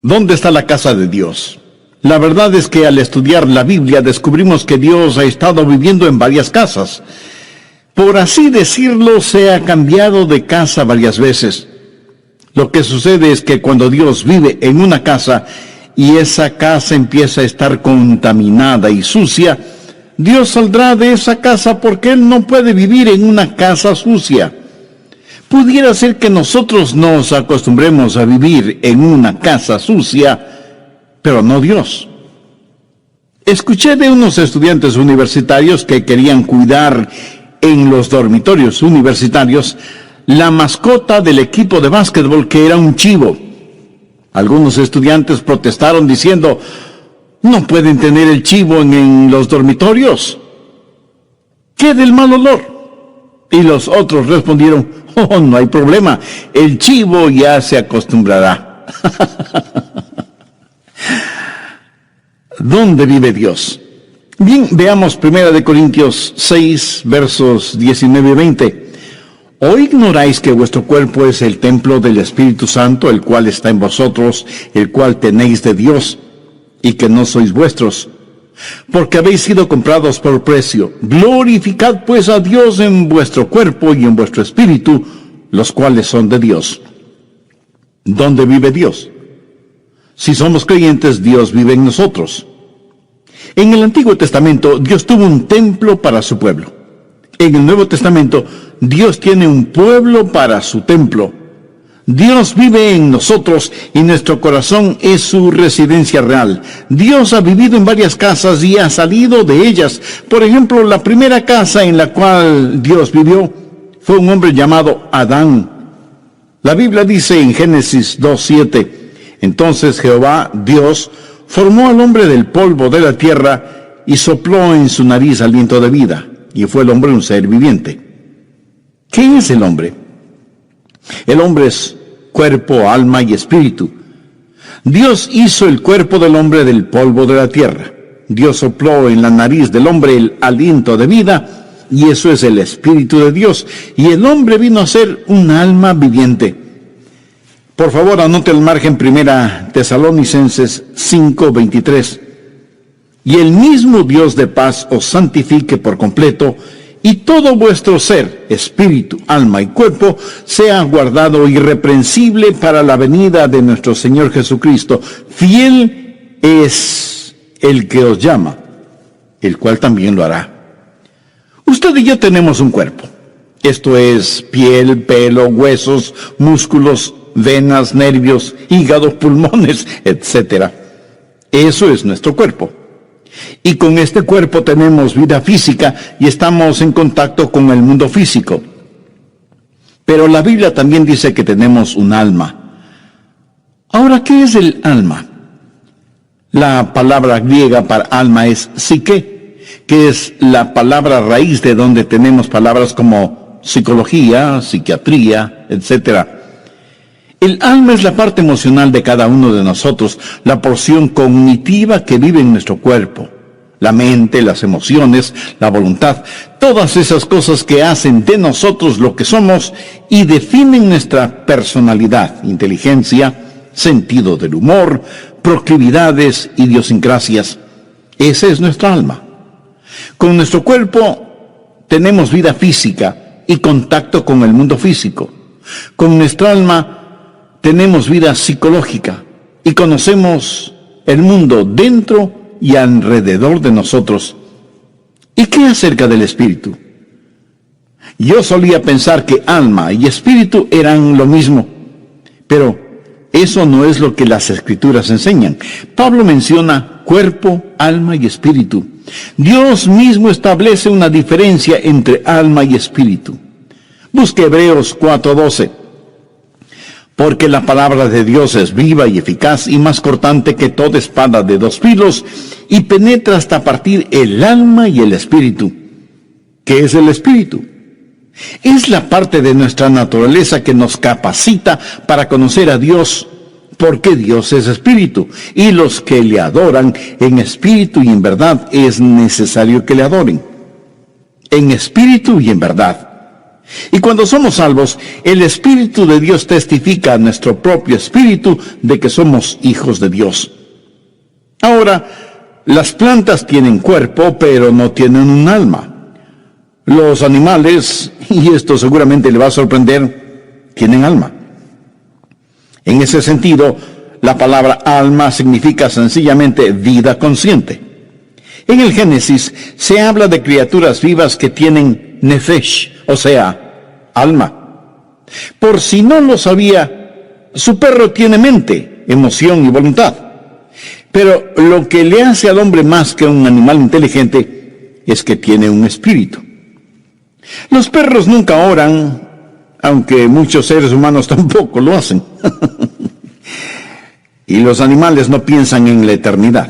¿Dónde está la casa de Dios? La verdad es que al estudiar la Biblia descubrimos que Dios ha estado viviendo en varias casas. Por así decirlo, se ha cambiado de casa varias veces. Lo que sucede es que cuando Dios vive en una casa y esa casa empieza a estar contaminada y sucia, Dios saldrá de esa casa porque Él no puede vivir en una casa sucia. Pudiera ser que nosotros nos acostumbremos a vivir en una casa sucia, pero no Dios. Escuché de unos estudiantes universitarios que querían cuidar en los dormitorios universitarios la mascota del equipo de básquetbol, que era un chivo. Algunos estudiantes protestaron diciendo: no pueden tener el chivo en los dormitorios. ¿Qué del mal olor? Y los otros respondieron: oh, no hay problema, el chivo ya se acostumbrará. ¿Dónde vive Dios? Bien, veamos 1 Corintios 6, versos 19 y 20. ¿O ignoráis que vuestro cuerpo es el templo del Espíritu Santo, el cual está en vosotros, el cual tenéis de Dios, y que no sois vuestros? Porque habéis sido comprados por precio. Glorificad pues a Dios en vuestro cuerpo y en vuestro espíritu, los cuales son de Dios. ¿Dónde vive Dios? Si somos creyentes, Dios vive en nosotros. En el Antiguo Testamento, Dios tuvo un templo para su pueblo. En el Nuevo Testamento, Dios tiene un pueblo para su templo. Dios vive en nosotros y nuestro corazón es su residencia real. Dios ha vivido en varias casas y ha salido de ellas. Por ejemplo, la primera casa en la cual Dios vivió fue un hombre llamado Adán. La Biblia dice en Génesis 2:7, entonces Jehová, Dios, formó al hombre del polvo de la tierra y sopló en su nariz aliento de vida, y fue el hombre un ser viviente. ¿Qué es el hombre? El hombre es cuerpo, alma y espíritu. Dios hizo el cuerpo del hombre del polvo de la tierra. Dios sopló en la nariz del hombre el aliento de vida, y eso es el Espíritu de Dios. Y el hombre vino a ser un alma viviente. Por favor, anote al margen 1 Tesalonicenses 5:23. Y el mismo Dios de paz os santifique por completo, y todo vuestro ser, espíritu, alma y cuerpo, sea guardado irreprensible para la venida de nuestro Señor Jesucristo. Fiel es el que os llama, el cual también lo hará. Usted y yo tenemos un cuerpo. Esto es piel, pelo, huesos, músculos, venas, nervios, hígado, pulmones, etc. Eso es nuestro cuerpo. Y con este cuerpo tenemos vida física y estamos en contacto con el mundo físico. Pero la Biblia también dice que tenemos un alma. Ahora, ¿qué es el alma? La palabra griega para alma es psique, que es la palabra raíz de donde tenemos palabras como psicología, psiquiatría, etc. El alma es la parte emocional de cada uno de nosotros, la porción cognitiva que vive en nuestro cuerpo. La mente, las emociones, la voluntad, todas esas cosas que hacen de nosotros lo que somos y definen nuestra personalidad, inteligencia, sentido del humor, proclividades, idiosincrasias. Esa es nuestra alma. Con nuestro cuerpo tenemos vida física y contacto con el mundo físico. Con nuestra alma tenemos vida psicológica y conocemos el mundo dentro y alrededor de nosotros. ¿Y qué acerca del espíritu? Yo solía pensar que alma y espíritu eran lo mismo, pero eso no es lo que las Escrituras enseñan. Pablo menciona cuerpo, alma y espíritu. Dios mismo establece una diferencia entre alma y espíritu. Busque Hebreos 4:12. Porque la palabra de Dios es viva y eficaz y más cortante que toda espada de dos filos y penetra hasta partir el alma y el espíritu. ¿Qué es el espíritu? Es la parte de nuestra naturaleza que nos capacita para conocer a Dios, porque Dios es espíritu, y los que le adoran en espíritu y en verdad es necesario que le adoren. En espíritu y en verdad. Y cuando somos salvos, el Espíritu de Dios testifica a nuestro propio espíritu de que somos hijos de Dios. Ahora, las plantas tienen cuerpo, pero no tienen un alma. Los animales, y esto seguramente le va a sorprender, tienen alma. En ese sentido, la palabra alma significa sencillamente vida consciente. En el Génesis se habla de criaturas vivas que tienen nefesh, o sea, alma. Por si no lo sabía, su perro tiene mente, emoción y voluntad. Pero lo que le hace al hombre más que un animal inteligente es que tiene un espíritu. Los perros nunca oran, aunque muchos seres humanos tampoco lo hacen. Y los animales no piensan en la eternidad.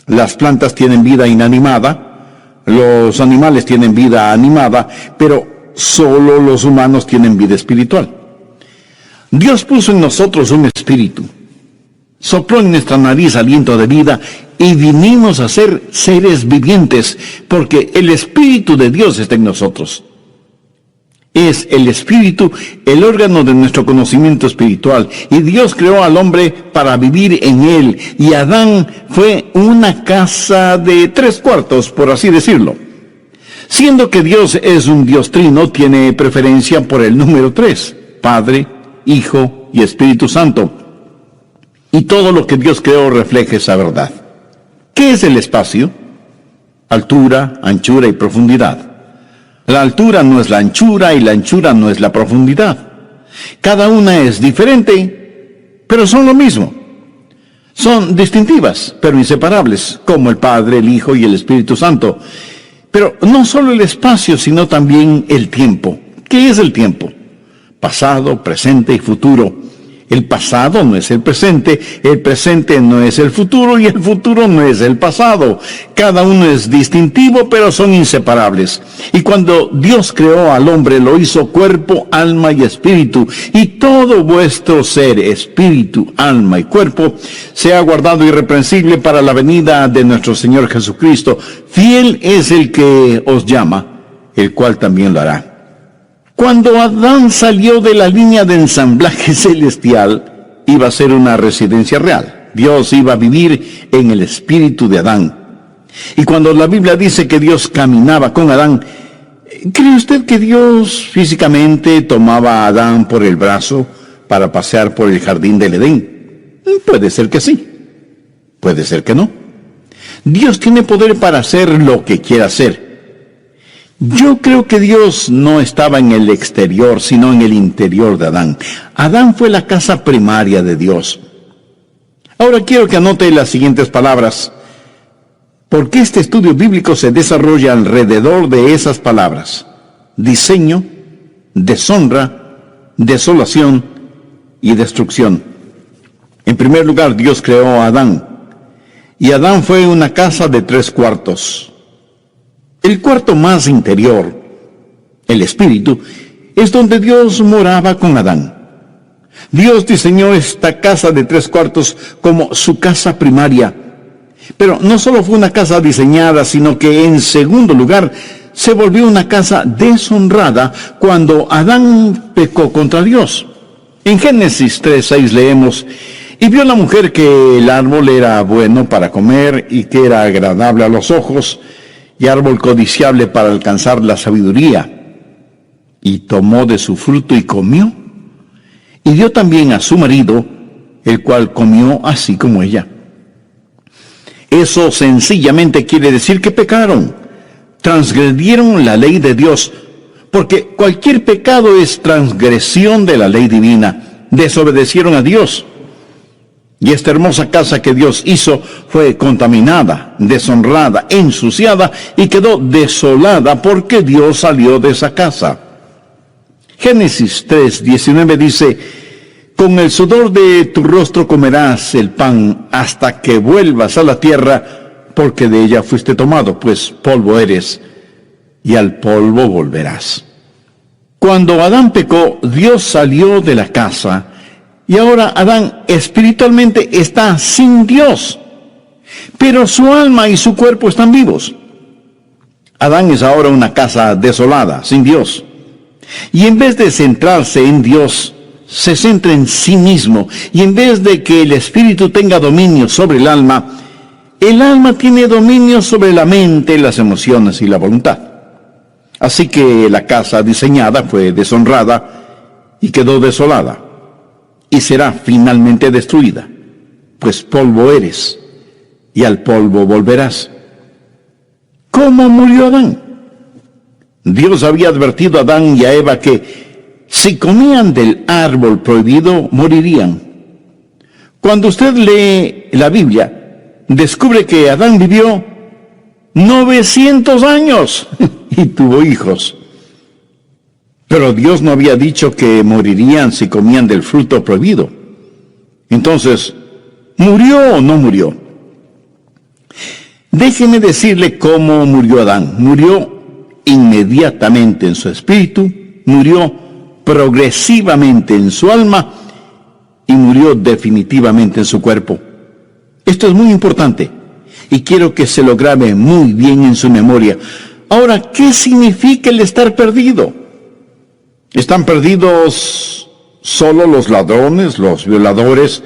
Las plantas tienen vida inanimada, los animales tienen vida animada, pero solo los humanos tienen vida espiritual. Dios puso en nosotros un espíritu, sopló en nuestra nariz aliento de vida y vinimos a ser seres vivientes, porque el Espíritu de Dios está en nosotros. Es el Espíritu el órgano de nuestro conocimiento espiritual, y Dios creó al hombre para vivir en él, y Adán fue una casa de 3 cuartos, por así decirlo. Siendo que Dios es un Dios trino, tiene preferencia por el número 3, Padre, Hijo y Espíritu Santo. Y todo lo que Dios creó refleja esa verdad. ¿Qué es el espacio? Altura, anchura y profundidad. La altura no es la anchura y la anchura no es la profundidad. Cada una es diferente, pero son lo mismo. Son distintivas, pero inseparables, como el Padre, el Hijo y el Espíritu Santo. Pero no solo el espacio, sino también el tiempo. ¿Qué es el tiempo? Pasado, presente y futuro. El pasado no es el presente no es el futuro y el futuro no es el pasado. Cada uno es distintivo, pero son inseparables. Y cuando Dios creó al hombre, lo hizo cuerpo, alma y espíritu. Y todo vuestro ser, espíritu, alma y cuerpo, sea guardado irreprensible para la venida de nuestro Señor Jesucristo. Fiel es el que os llama, el cual también lo hará. Cuando Adán salió de la línea de ensamblaje celestial, iba a ser una residencia real. Dios iba a vivir en el espíritu de Adán. Y cuando la Biblia dice que Dios caminaba con Adán, ¿cree usted que Dios físicamente tomaba a Adán por el brazo para pasear por el jardín del Edén? Puede ser que sí, puede ser que no. Dios tiene poder para hacer lo que quiera hacer. Yo creo que Dios no estaba en el exterior, sino en el interior de Adán. Adán fue la casa primaria de Dios. Ahora quiero que anote las siguientes palabras, porque este estudio bíblico se desarrolla alrededor de esas palabras: diseño, deshonra, desolación y destrucción. En primer lugar, Dios creó a Adán, y Adán fue una casa de 3 cuartos. El cuarto más interior, el espíritu, es donde Dios moraba con Adán. Dios diseñó esta casa de 3 cuartos como su casa primaria. Pero no solo fue una casa diseñada, sino que en segundo lugar se volvió una casa deshonrada cuando Adán pecó contra Dios. En Génesis 3:6 leemos: y vio la mujer que el árbol era bueno para comer y que era agradable a los ojos, y árbol codiciable para alcanzar la sabiduría. Y tomó de su fruto y comió, y dio también a su marido, el cual comió así como ella. Eso sencillamente quiere decir que pecaron, transgredieron la ley de Dios, porque cualquier pecado es transgresión de la ley divina. Desobedecieron a Dios. Y esta hermosa casa que Dios hizo fue contaminada, deshonrada, ensuciada y quedó desolada porque Dios salió de esa casa. Génesis 3:19 dice: con el sudor de tu rostro comerás el pan hasta que vuelvas a la tierra, porque de ella fuiste tomado, pues polvo eres, y al polvo volverás. Cuando Adán pecó, Dios salió de la casa, y ahora Adán espiritualmente está sin Dios, pero su alma y su cuerpo están vivos. Adán es ahora una casa desolada, sin Dios. Y en vez de centrarse en Dios, se centra en sí mismo. Y en vez de que el espíritu tenga dominio sobre el alma tiene dominio sobre la mente, las emociones y la voluntad. Así que la casa diseñada fue deshonrada y quedó desolada. Y será finalmente destruida, pues polvo eres, y al polvo volverás. ¿Cómo murió Adán? Dios había advertido a Adán y a Eva que si comían del árbol prohibido, morirían. Cuando usted lee la Biblia, descubre que Adán vivió 900 años y tuvo hijos. Pero Dios no había dicho que morirían si comían del fruto prohibido. Entonces, ¿murió o no murió? Déjeme decirle cómo murió Adán. Murió inmediatamente en su espíritu, murió progresivamente en su alma y murió definitivamente en su cuerpo. Esto es muy importante y quiero que se lo grabe muy bien en su memoria. Ahora, ¿qué significa el estar perdido? ¿Están perdidos solo los ladrones, los violadores,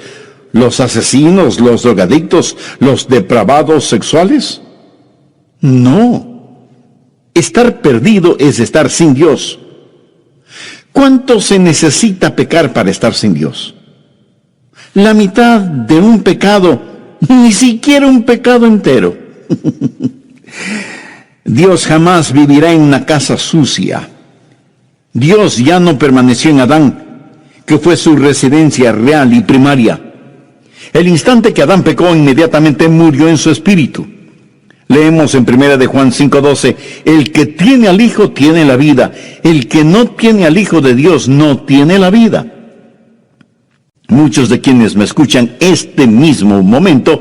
los asesinos, los drogadictos, los depravados sexuales? No. Estar perdido es estar sin Dios. ¿Cuánto se necesita pecar para estar sin Dios? La mitad de un pecado, ni siquiera un pecado entero. Dios jamás vivirá en una casa sucia. Dios ya no permaneció en Adán, que fue su residencia real y primaria. El instante que Adán pecó, inmediatamente murió en su espíritu. Leemos en 1 de Juan 5:12, el que tiene al Hijo tiene la vida, el que no tiene al Hijo de Dios no tiene la vida. Muchos de quienes me escuchan este mismo momento,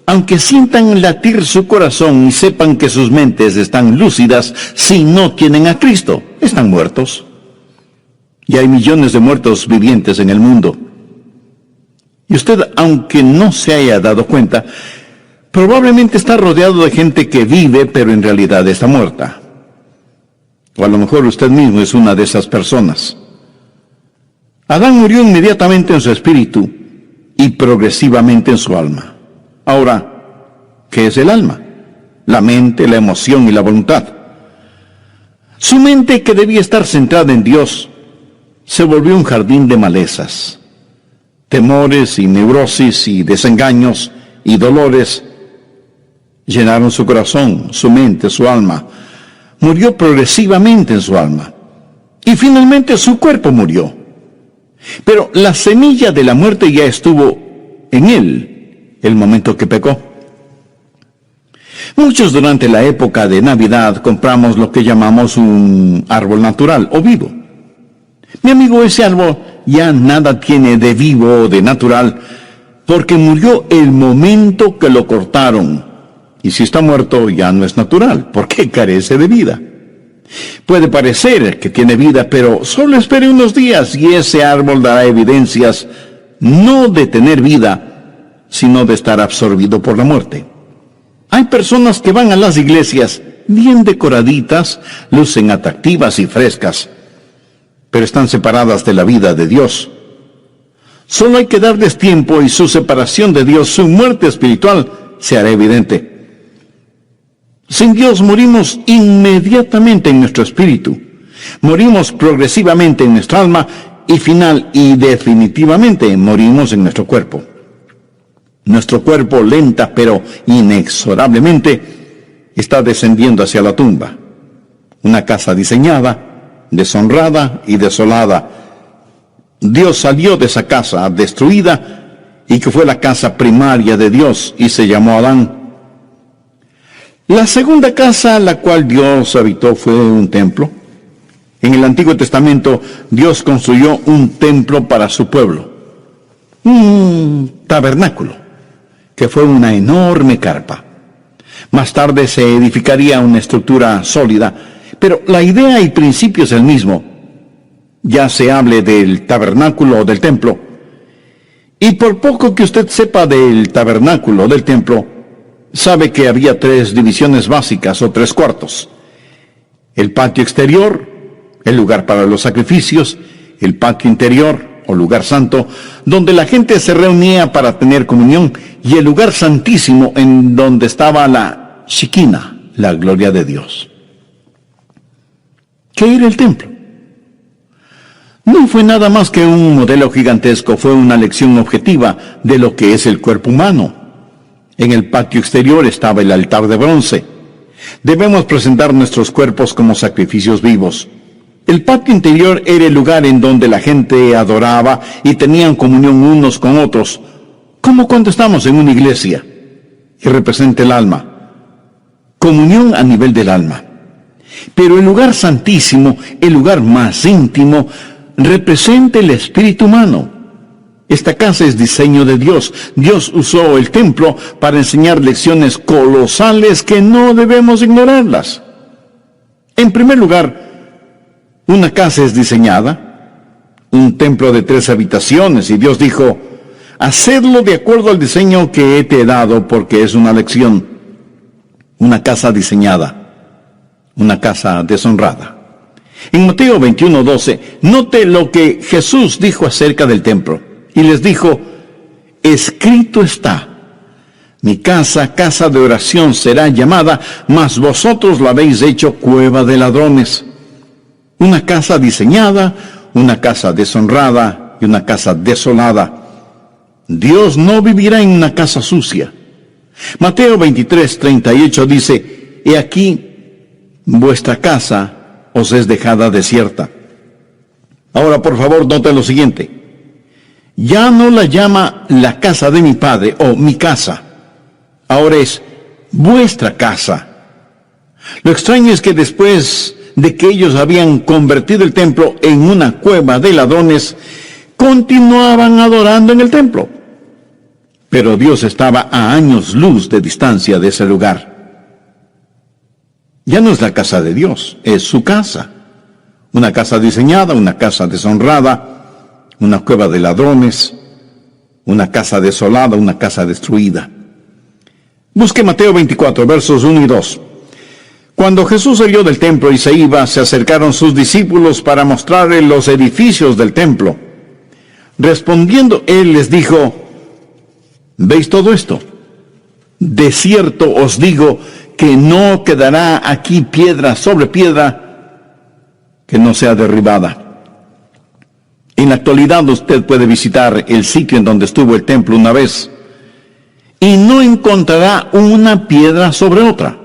aunque sientan latir su corazón y sepan que sus mentes están lúcidas, si no tienen a Cristo, están muertos. Y hay millones de muertos vivientes en el mundo. Y usted, aunque no se haya dado cuenta, probablemente está rodeado de gente que vive, pero en realidad está muerta. O a lo mejor usted mismo es una de esas personas. Adán murió inmediatamente en su espíritu y progresivamente en su alma. Ahora, ¿qué es el alma? La mente, la emoción y la voluntad. Su mente, que debía estar centrada en Dios, se volvió un jardín de malezas. Temores y neurosis y desengaños y dolores llenaron su corazón, su mente, su alma. Murió progresivamente en su alma. Y finalmente su cuerpo murió. Pero la semilla de la muerte ya estuvo en él el momento que pecó. Muchos durante la época de Navidad compramos lo que llamamos un árbol natural o vivo. Mi amigo, ese árbol ya nada tiene de vivo o de natural porque murió el momento que lo cortaron. Y si está muerto ya no es natural porque carece de vida. Puede parecer que tiene vida, pero solo espere unos días y ese árbol dará evidencias no de tener vida, sino de estar absorbido por la muerte. Hay personas que van a las iglesias bien decoraditas, lucen atractivas y frescas, pero están separadas de la vida de Dios. Solo hay que darles tiempo y su separación de Dios, su muerte espiritual, se hará evidente. Sin Dios morimos inmediatamente en nuestro espíritu, morimos progresivamente en nuestra alma y final y definitivamente morimos en nuestro cuerpo. Nuestro cuerpo lenta pero inexorablemente está descendiendo hacia la tumba, una casa diseñada, deshonrada y desolada. Dios salió de esa casa destruida y que fue la casa primaria de Dios y se llamó Adán. La segunda casa a la cual Dios habitó fue un templo. En el Antiguo Testamento, Dios construyó un templo para su pueblo, un tabernáculo, que fue una enorme carpa. Más tarde se edificaría una estructura sólida, pero la idea y principio es el mismo. Ya se hable del tabernáculo o del templo, y por poco que usted sepa del tabernáculo o del templo, sabe que había 3 divisiones básicas o 3 cuartos. El patio exterior, el lugar para los sacrificios, el patio interior o lugar santo, donde la gente se reunía para tener comunión, y el lugar santísimo en donde estaba la Shekinah, la gloria de Dios. ¿Qué era el templo? No fue nada más que un modelo gigantesco, fue una lección objetiva de lo que es el cuerpo humano. En el patio exterior estaba el altar de bronce. Debemos presentar nuestros cuerpos como sacrificios vivos. El patio interior era el lugar en donde la gente adoraba y tenían comunión unos con otros, como cuando estamos en una iglesia, y representa el alma. Comunión a nivel del alma. Pero el lugar santísimo, el lugar más íntimo, representa el espíritu humano. Esta casa es diseño de Dios. Dios usó el templo para enseñar lecciones colosales que no debemos ignorarlas. En primer lugar, una casa es diseñada, un templo de 3 habitaciones, y Dios dijo, hacedlo de acuerdo al diseño que te he dado, porque es una lección. Una casa diseñada, una casa deshonrada. En Mateo 21:12, note lo que Jesús dijo acerca del templo, y les dijo, escrito está, mi casa, casa de oración será llamada, mas vosotros la habéis hecho cueva de ladrones. Una casa diseñada, una casa deshonrada y una casa desolada. Dios no vivirá en una casa sucia. Mateo 23:38 dice, he aquí, vuestra casa os es dejada desierta. Ahora, por favor, noten lo siguiente. Ya no la llama la casa de mi padre o mi casa. Ahora es vuestra casa. Lo extraño es que después de que ellos habían convertido el templo en una cueva de ladrones, continuaban adorando en el templo. Pero Dios estaba a años luz de distancia de ese lugar. Ya no es la casa de Dios, es su casa. Una casa diseñada, una casa deshonrada, una cueva de ladrones, una casa desolada, una casa destruida. Busque Mateo 24, versos 1 y 2. Cuando Jesús salió del templo y se iba, se acercaron sus discípulos para mostrarle los edificios del templo. Respondiendo él les dijo, ¿veis todo esto? De cierto os digo que no quedará aquí piedra sobre piedra que no sea derribada. En la actualidad usted puede visitar el sitio en donde estuvo el templo una vez y no encontrará una piedra sobre otra.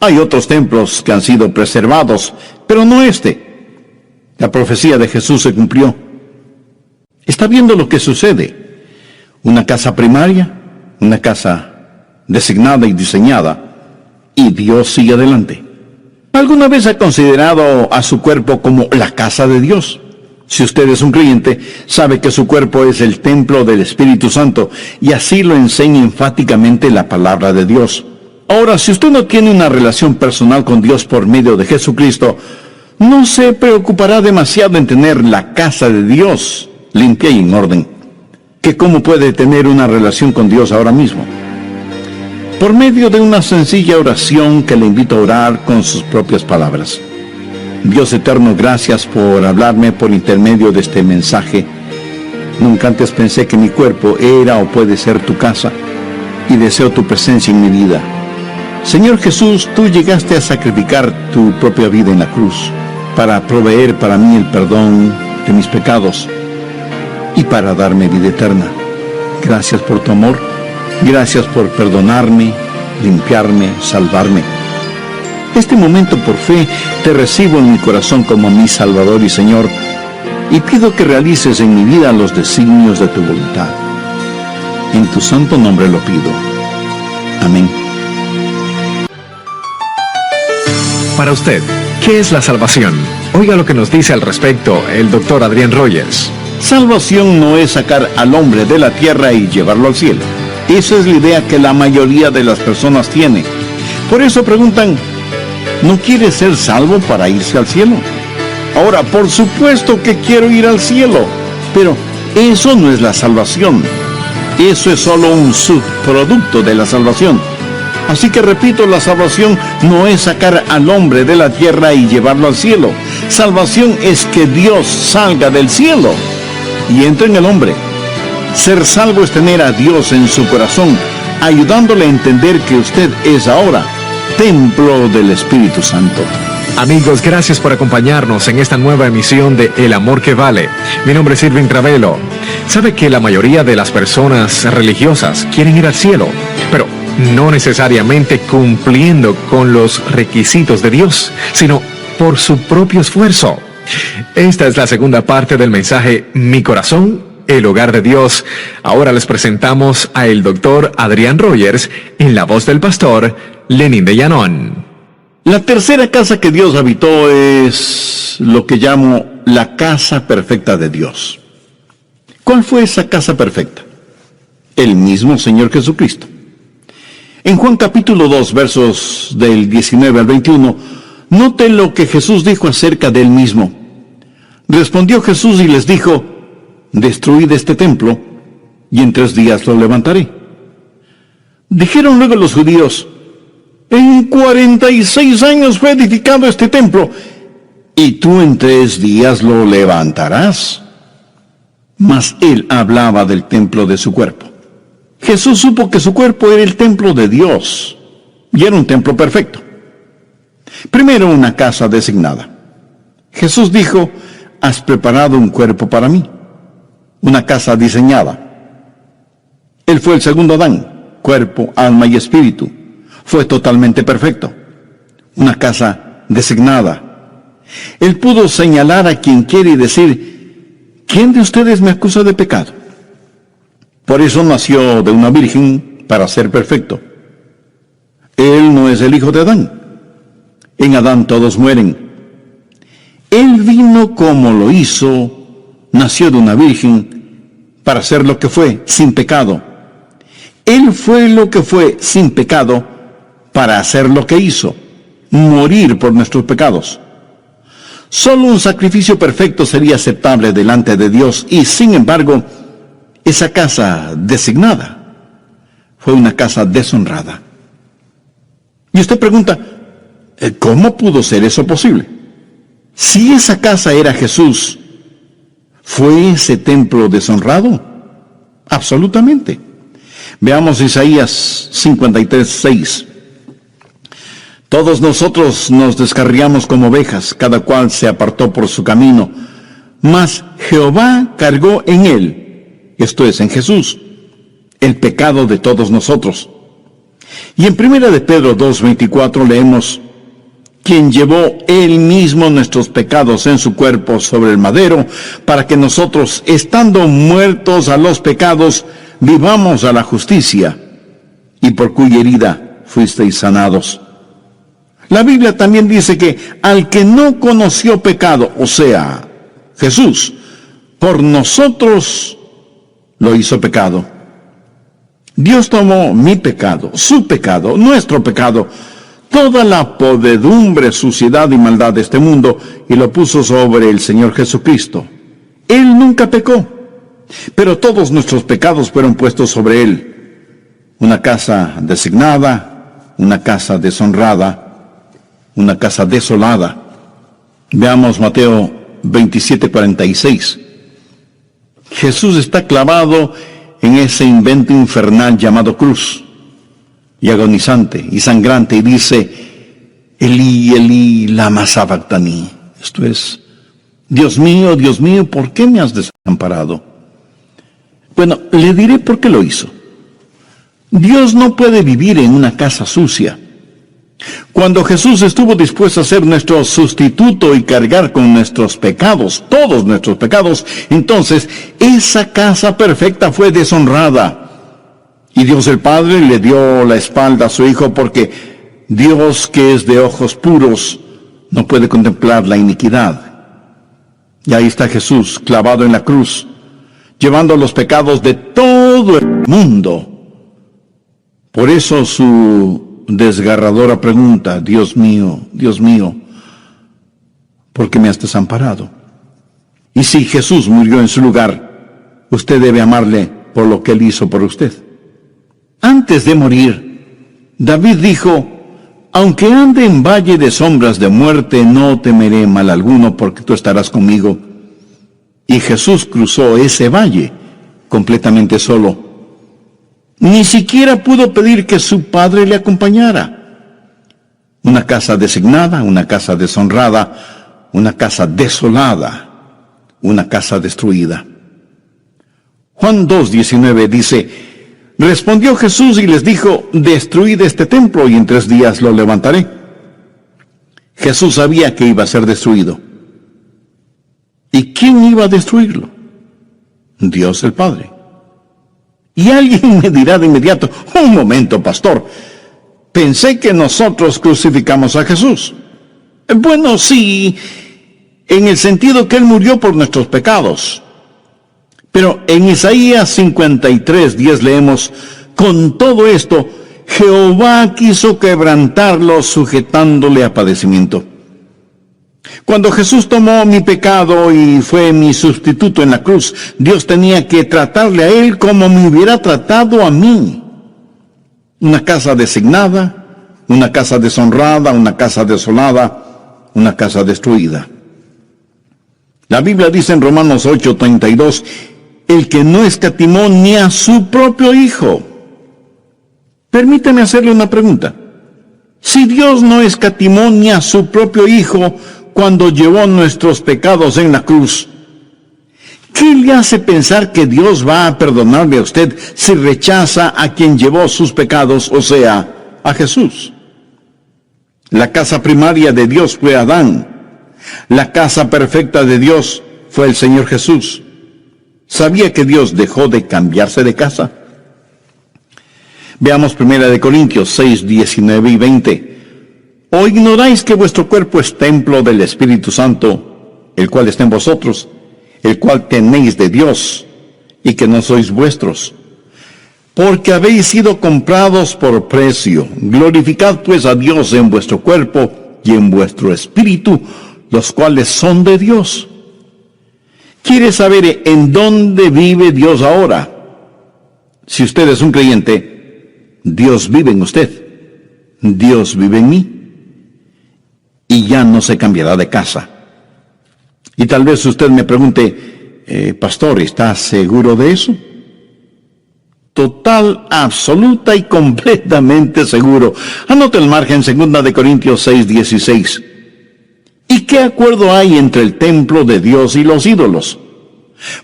Hay otros templos que han sido preservados, pero no este. La profecía de Jesús se cumplió. Está viendo lo que sucede. Una casa primaria, una casa designada y diseñada, y Dios sigue adelante. ¿Alguna vez ha considerado a su cuerpo como la casa de Dios? Si usted es un creyente, sabe que su cuerpo es el templo del Espíritu Santo, y así lo enseña enfáticamente la palabra de Dios. Ahora, si usted no tiene una relación personal con Dios por medio de Jesucristo, no se preocupará demasiado en tener la casa de Dios limpia y en orden. ¿Que cómo puede tener una relación con Dios ahora mismo? Por medio de una sencilla oración que le invito a orar con sus propias palabras. Dios eterno, gracias por hablarme por intermedio de este mensaje. Nunca antes pensé que mi cuerpo era o puede ser tu casa, y deseo tu presencia en mi vida. Señor Jesús, tú llegaste a sacrificar tu propia vida en la cruz para proveer para mí el perdón de mis pecados y para darme vida eterna. Gracias por tu amor, gracias por perdonarme, limpiarme, salvarme. Este momento por fe te recibo en mi corazón como mi Salvador y Señor, y pido que realices en mi vida los designios de tu voluntad. En tu santo nombre lo pido. Amén. Para usted, ¿qué es la salvación? Oiga lo que nos dice al respecto el Dr. Adrián Rogers. Salvación no es sacar al hombre de la tierra y llevarlo al cielo. Esa es la idea que la mayoría de las personas tiene. Por eso preguntan, ¿no quiere ser salvo para irse al cielo? Ahora, por supuesto que quiero ir al cielo, pero eso no es la salvación. Eso es solo un subproducto de la salvación. Así que repito, la salvación no es sacar al hombre de la tierra y llevarlo al cielo. Salvación es que Dios salga del cielo y entre en el hombre. Ser salvo es tener a Dios en su corazón, ayudándole a entender que usted es ahora templo del Espíritu Santo. Amigos, gracias por acompañarnos en esta nueva emisión de El Amor que Vale. Mi nombre es Irving Ravelo. Sabe que la mayoría de las personas religiosas quieren ir al cielo, pero no necesariamente cumpliendo con los requisitos de Dios, sino por su propio esfuerzo. Esta es la segunda parte del mensaje Mi Corazón, el Hogar de Dios. Ahora les presentamos a el doctor Adrián Rogers en la voz del pastor Lenín de Llanón. La tercera casa que Dios habitó es lo que llamo la casa perfecta de Dios. ¿Cuál fue esa casa perfecta? El mismo Señor Jesucristo. En Juan capítulo 2, versos del 19 al 21, note lo que Jesús dijo acerca de él mismo. Respondió Jesús y les dijo: destruid este templo, y en 3 días lo levantaré. Dijeron luego los judíos: en 46 años fue edificado este templo, y tú en 3 días lo levantarás. Mas él hablaba del templo de su cuerpo. Jesús supo que su cuerpo era el templo de Dios, y era un templo perfecto. Primero, una casa designada. Jesús dijo: has preparado un cuerpo para mí, una casa diseñada. Él fue el segundo Adán, cuerpo, alma y espíritu. Fue totalmente perfecto, una casa designada. Él pudo señalar a quien quiere y decir: ¿quién de ustedes me acusa de pecado? Por eso nació de una virgen, para ser perfecto. Él no es el hijo de Adán. En Adán todos mueren. Él vino como lo hizo, nació de una virgen, para ser lo que fue, sin pecado. Él fue lo que fue, sin pecado, para hacer lo que hizo, morir por nuestros pecados. Solo un sacrificio perfecto sería aceptable delante de Dios, y sin embargo, esa casa designada fue una casa deshonrada. Y usted pregunta: ¿cómo pudo ser eso posible? Si esa casa era Jesús, ¿fue ese templo deshonrado? Absolutamente. Veamos Isaías 53:6. Todos nosotros nos descarriamos como ovejas, cada cual se apartó por su camino, mas Jehová cargó en él, esto es, en Jesús, el pecado de todos nosotros. Y en 1 de Pedro 2:24 leemos: quien llevó él mismo nuestros pecados en su cuerpo sobre el madero, para que nosotros, estando muertos a los pecados, vivamos a la justicia, y por cuya herida fuisteis sanados. La Biblia también dice que al que no conoció pecado, o sea, Jesús, por nosotros lo hizo pecado. Dios tomó mi pecado, su pecado, nuestro pecado, toda la podredumbre, suciedad y maldad de este mundo, y lo puso sobre el Señor Jesucristo. Él nunca pecó, pero todos nuestros pecados fueron puestos sobre él. Una casa designada, una casa deshonrada, una casa desolada. Veamos Mateo 27:46. Jesús está clavado en ese invento infernal llamado cruz, y agonizante y sangrante, y dice: Elí, Elí, lama sabactani. Esto es: Dios mío, ¿por qué me has desamparado? Bueno, le diré por qué lo hizo. Dios no puede vivir en una casa sucia. Cuando Jesús estuvo dispuesto a ser nuestro sustituto y cargar con nuestros pecados, todos nuestros pecados, entonces esa casa perfecta fue deshonrada. Y Dios el Padre le dio la espalda a su Hijo, porque Dios, que es de ojos puros, no puede contemplar la iniquidad. Y ahí está Jesús clavado en la cruz, llevando los pecados de todo el mundo. Por eso su desgarradora pregunta: Dios mío, ¿por qué me has desamparado? Y si Jesús murió en su lugar, usted debe amarle por lo que él hizo por usted. Antes de morir, David dijo: aunque ande en valle de sombras de muerte, no temeré mal alguno, porque tú estarás conmigo. Y Jesús cruzó ese valle completamente solo. Ni siquiera pudo pedir que su Padre le acompañara. Una casa designada, una casa deshonrada, una casa desolada, una casa destruida. Juan 2:19 dice: respondió Jesús y les dijo: destruid este templo y en 3 días lo levantaré. Jesús sabía que iba a ser destruido. ¿Y quién iba a destruirlo? Dios el Padre. Y alguien me dirá de inmediato: un momento, pastor, pensé que nosotros crucificamos a Jesús. Bueno, sí, en el sentido que Él murió por nuestros pecados. Pero en Isaías 53:10 leemos: con todo esto, Jehová quiso quebrantarlo, sujetándole a padecimiento. Cuando Jesús tomó mi pecado y fue mi sustituto en la cruz, Dios tenía que tratarle a Él como me hubiera tratado a mí. Una casa designada, una casa deshonrada, una casa desolada, una casa destruida. La Biblia dice en Romanos 8:32, el que no escatimó ni a su propio Hijo. Permítame hacerle una pregunta. Si Dios no escatimó ni a su propio Hijo cuando llevó nuestros pecados en la cruz, ¿qué le hace pensar que Dios va a perdonarle a usted si rechaza a quien llevó sus pecados, o sea, a Jesús? La casa primaria de Dios fue Adán. La casa perfecta de Dios fue el Señor Jesús. ¿Sabía que Dios dejó de cambiarse de casa? Veamos 1 Corintios 6, 19 y 20. ¿O ignoráis que vuestro cuerpo es templo del Espíritu Santo, el cual está en vosotros, el cual tenéis de Dios, y que no sois vuestros? Porque habéis sido comprados por precio. Glorificad pues a Dios en vuestro cuerpo y en vuestro espíritu, los cuales son de Dios. ¿Quiere saber en dónde vive Dios ahora? Si usted es un creyente, Dios vive en usted. Dios vive en mí. Y ya no se cambiará de casa. Y tal vez usted me pregunte, pastor, ¿está seguro de eso? Total, absoluta y completamente seguro. Anote el margen, 2 Corintios 6, 16. ¿Y qué acuerdo hay entre el templo de Dios y los ídolos?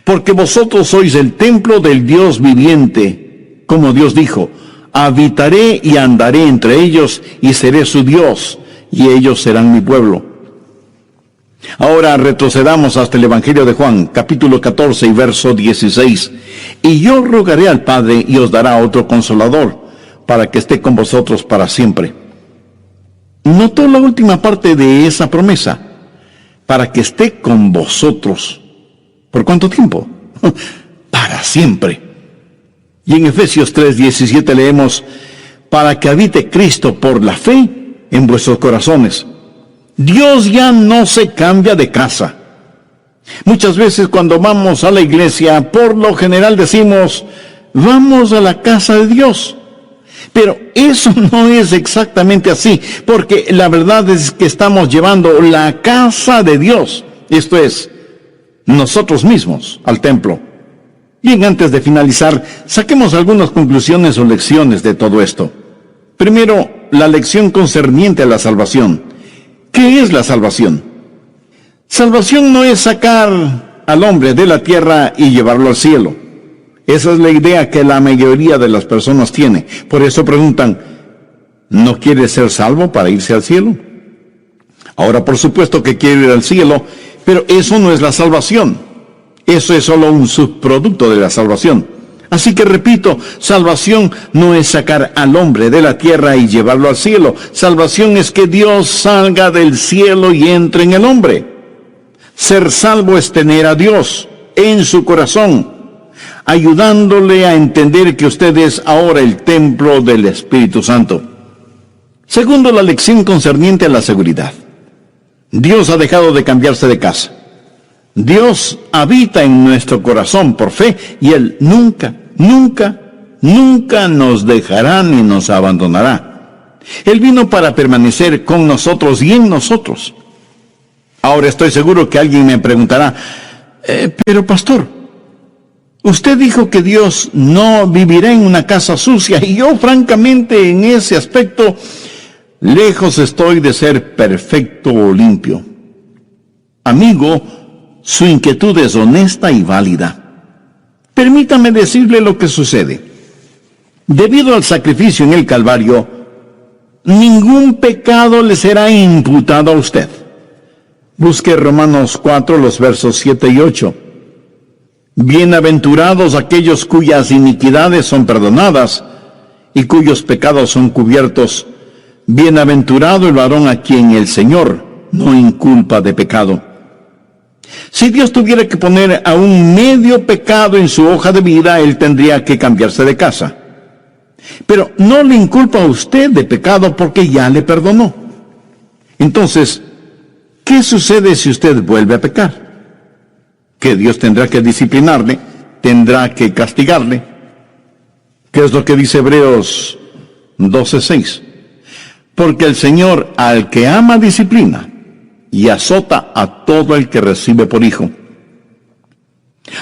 Porque vosotros sois el templo del Dios viviente, como Dios dijo: habitaré y andaré entre ellos y seré su Dios, y ellos serán mi pueblo. Ahora retrocedamos hasta el Evangelio de Juan, capítulo 14 y verso 16. Y yo rogaré al Padre y os dará otro consolador, para que esté con vosotros para siempre. ¿Notó la última parte de esa promesa? Para que esté con vosotros. ¿Por cuánto tiempo? Para siempre. Y en Efesios 3:17 leemos: para que habite Cristo por la fe en vuestros corazones. Dios ya no se cambia de casa. Muchas veces cuando vamos a la iglesia, por lo general decimos: vamos a la casa de Dios. Pero eso no es exactamente así, porque la verdad es que estamos llevando la casa de Dios, esto es, nosotros mismos, al templo. Bien, antes de finalizar, saquemos algunas conclusiones o lecciones de todo esto. Primero, la lección concerniente a la salvación. ¿Qué es la salvación? Salvación no es sacar al hombre de la tierra y llevarlo al cielo. Esa es la idea que la mayoría de las personas tiene. Por eso preguntan: ¿no quiere ser salvo para irse al cielo? Ahora, por supuesto que quiere ir al cielo, pero eso no es la salvación. Eso es solo un subproducto de la salvación. Así que repito, salvación no es sacar al hombre de la tierra y llevarlo al cielo. Salvación es que Dios salga del cielo y entre en el hombre. Ser salvo es tener a Dios en su corazón, ayudándole a entender que usted es ahora el templo del Espíritu Santo. Segundo, la lección concerniente a la seguridad. Dios ha dejado de cambiarse de casa. Dios habita en nuestro corazón por fe y Él nunca, nunca, nunca nos dejará ni nos abandonará. Él vino para permanecer con nosotros y en nosotros. Ahora estoy seguro que alguien me preguntará, pero pastor, usted dijo que Dios no vivirá en una casa sucia, y yo francamente en ese aspecto, lejos estoy de ser perfecto o limpio. Amigo, su inquietud es honesta y válida. Permítame decirle lo que sucede. Debido al sacrificio en el Calvario, ningún pecado le será imputado a usted. Busque Romanos 4, los versos 7 y 8. Bienaventurados aquellos cuyas iniquidades son perdonadas y cuyos pecados son cubiertos. Bienaventurado el varón a quien el Señor no inculpa de pecado. Si Dios tuviera que poner a un medio pecado en su hoja de vida, él tendría que cambiarse de casa. Pero no le inculpa a usted de pecado porque ya le perdonó. Entonces, ¿qué sucede si usted vuelve a pecar? Que Dios tendrá que disciplinarle, tendrá que castigarle. ¿Qué es lo que dice Hebreos 12:6? Porque el Señor al que ama disciplina y azota a todo el que recibe por hijo.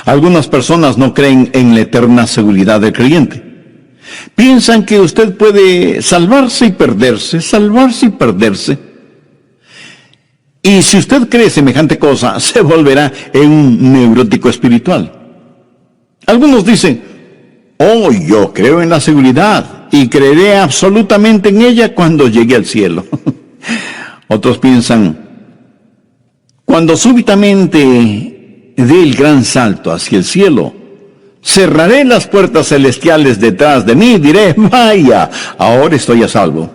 Algunas personas no creen en la eterna seguridad del creyente. Piensan que usted puede salvarse y perderse, salvarse y perderse. Y si usted cree semejante cosa, se volverá en un neurótico espiritual. Algunos dicen, oh, yo creo en la seguridad y creeré absolutamente en ella cuando llegue al cielo. Otros piensan, cuando súbitamente dé el gran salto hacia el cielo, cerraré las puertas celestiales detrás de mí y diré, vaya, ahora estoy a salvo.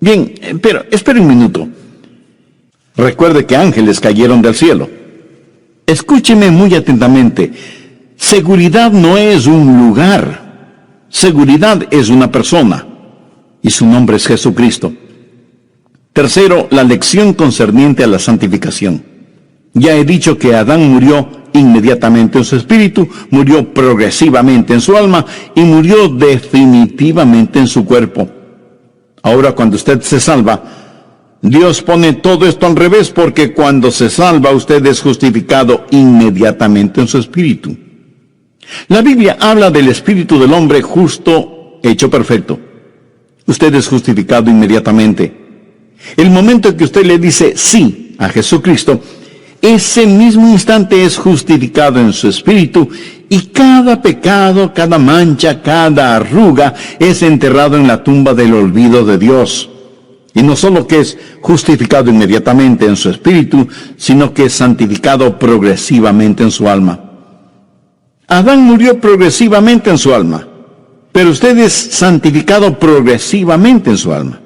Bien, pero espere un minuto. Recuerde que ángeles cayeron del cielo. Escúcheme muy atentamente. Seguridad no es un lugar. Seguridad es una persona. Y su nombre es Jesucristo. Tercero, la lección concerniente a la santificación. Ya he dicho que Adán murió inmediatamente en su espíritu, murió progresivamente en su alma y murió definitivamente en su cuerpo. Ahora cuando usted se salva, Dios pone todo esto al revés, porque cuando se salva usted es justificado inmediatamente en su espíritu. La Biblia habla del espíritu del hombre justo, hecho perfecto. Usted es justificado inmediatamente. El momento en que usted le dice sí a Jesucristo, ese mismo instante es justificado en su espíritu, y cada pecado, cada mancha, cada arruga es enterrado en la tumba del olvido de Dios. Y no solo que es justificado inmediatamente en su espíritu, sino que es santificado progresivamente en su alma. Adán murió progresivamente en su alma, pero usted es santificado progresivamente en su alma.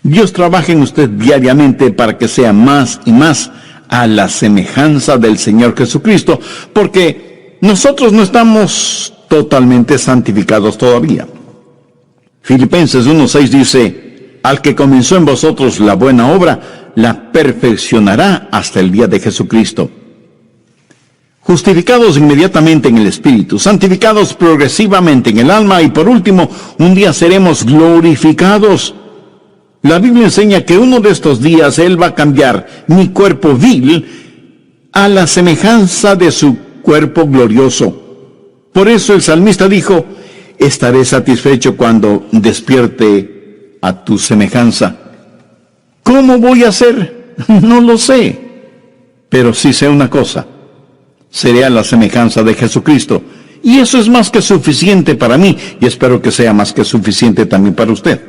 Dios trabaja en usted diariamente para que sea más y más a la semejanza del Señor Jesucristo, porque nosotros no estamos totalmente santificados todavía. Filipenses 1:6 dice, al que comenzó en vosotros la buena obra, la perfeccionará hasta el día de Jesucristo. Justificados inmediatamente en el Espíritu, santificados progresivamente en el alma, y por último, un día seremos glorificados. La Biblia enseña que uno de estos días Él va a cambiar mi cuerpo vil a la semejanza de su cuerpo glorioso. Por eso el salmista dijo, estaré satisfecho cuando despierte a tu semejanza. ¿Cómo voy a hacer? No lo sé. Pero sí sé una cosa, seré a la semejanza de Jesucristo. Y eso es más que suficiente para mí, y espero que sea más que suficiente también para usted.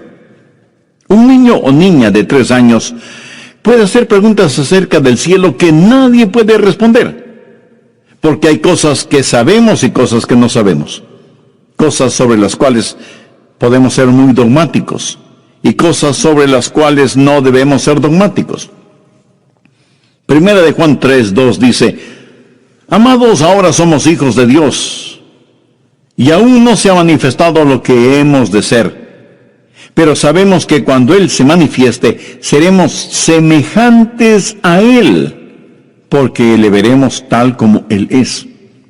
Un niño o niña de 3 años puede hacer preguntas acerca del cielo que nadie puede responder, porque hay cosas que sabemos y cosas que no sabemos, cosas sobre las cuales podemos ser muy dogmáticos y cosas sobre las cuales no debemos ser dogmáticos. Primera de Juan 3:2 dice, amados, ahora somos hijos de Dios, y aún no se ha manifestado lo que hemos de ser. Pero sabemos que cuando Él se manifieste, seremos semejantes a Él, porque le veremos tal como Él es.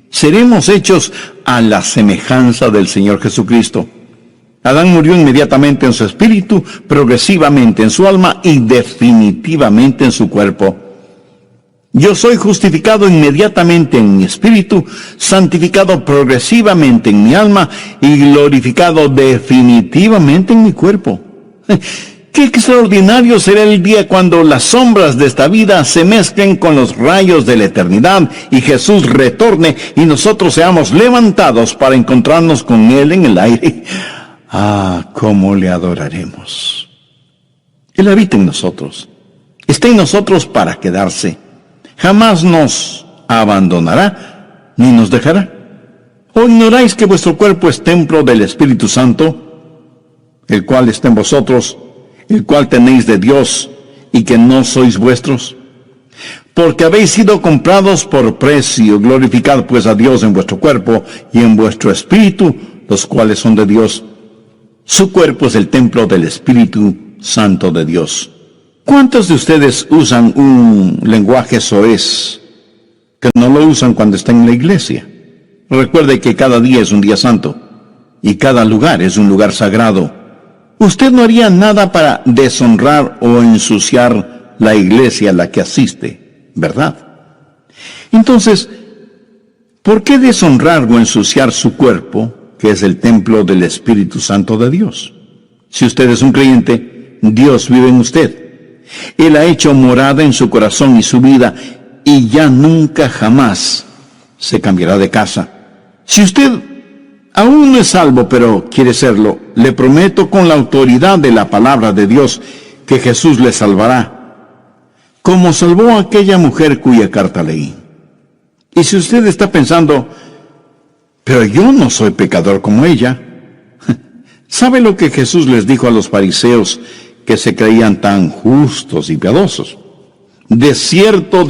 Seremos hechos a la semejanza del Señor Jesucristo. Adán murió inmediatamente en su espíritu, progresivamente en su alma y definitivamente en su cuerpo. Yo soy justificado inmediatamente en mi espíritu, santificado progresivamente en mi alma y glorificado definitivamente en mi cuerpo. Qué extraordinario será el día cuando las sombras de esta vida se mezclen con los rayos de la eternidad y Jesús retorne y nosotros seamos levantados para encontrarnos con Él en el aire. Ah, cómo le adoraremos. Él habita en nosotros, está en nosotros para quedarse. Jamás nos abandonará ni nos dejará. ¿O ignoráis que vuestro cuerpo es templo del Espíritu Santo, el cual está en vosotros, el cual tenéis de Dios, y que no sois vuestros? Porque habéis sido comprados por precio. Glorificad pues a Dios en vuestro cuerpo y en vuestro espíritu, los cuales son de Dios. Su cuerpo es el templo del Espíritu Santo de Dios. ¿Cuántos de ustedes usan un lenguaje soez que no lo usan cuando están en la iglesia? Recuerde que cada día es un día santo y cada lugar es un lugar sagrado. Usted no haría nada para deshonrar o ensuciar la iglesia a la que asiste, ¿verdad? Entonces, ¿por qué deshonrar o ensuciar su cuerpo, que es el templo del Espíritu Santo de Dios? Si usted es un creyente, Dios vive en usted. Él ha hecho morada en su corazón y su vida, y ya nunca jamás se cambiará de casa. Si usted aún no es salvo, pero quiere serlo, le prometo con la autoridad de la palabra de Dios que Jesús le salvará, como salvó a aquella mujer cuya carta leí. Y si usted está pensando, pero yo no soy pecador como ella, ¿sabe lo que Jesús les dijo a los fariseos que se creían tan justos y piadosos? De cierto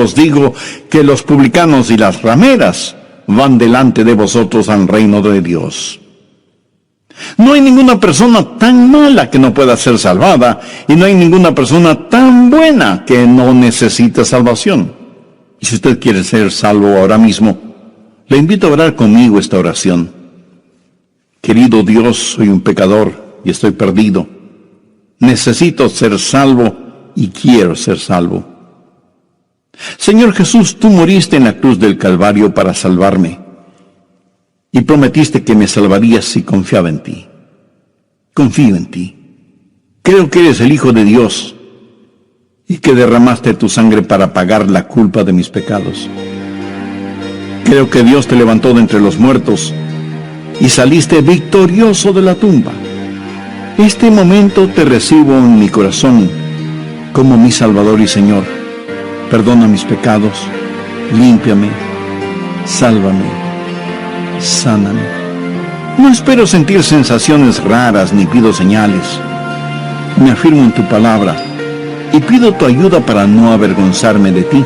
os digo que los publicanos y las rameras van delante de vosotros al reino de Dios. No hay ninguna persona tan mala que no pueda ser salvada, y no hay ninguna persona tan buena que no necesite salvación. Y si usted quiere ser salvo ahora mismo, le invito a orar conmigo esta oración. Querido Dios, soy un pecador y estoy perdido. Necesito ser salvo y quiero ser salvo. Señor Jesús, tú moriste en la cruz del Calvario para salvarme y prometiste que me salvarías si confiaba en ti. Confío en ti. Creo que eres el Hijo de Dios y que derramaste tu sangre para pagar la culpa de mis pecados. Creo que Dios te levantó de entre los muertos y saliste victorioso de la tumba. Este momento te recibo en mi corazón como mi Salvador y Señor. Perdona mis pecados, límpiame, sálvame, sáname. No espero sentir sensaciones raras ni pido señales. Me afirmo en tu palabra y pido tu ayuda para no avergonzarme de ti.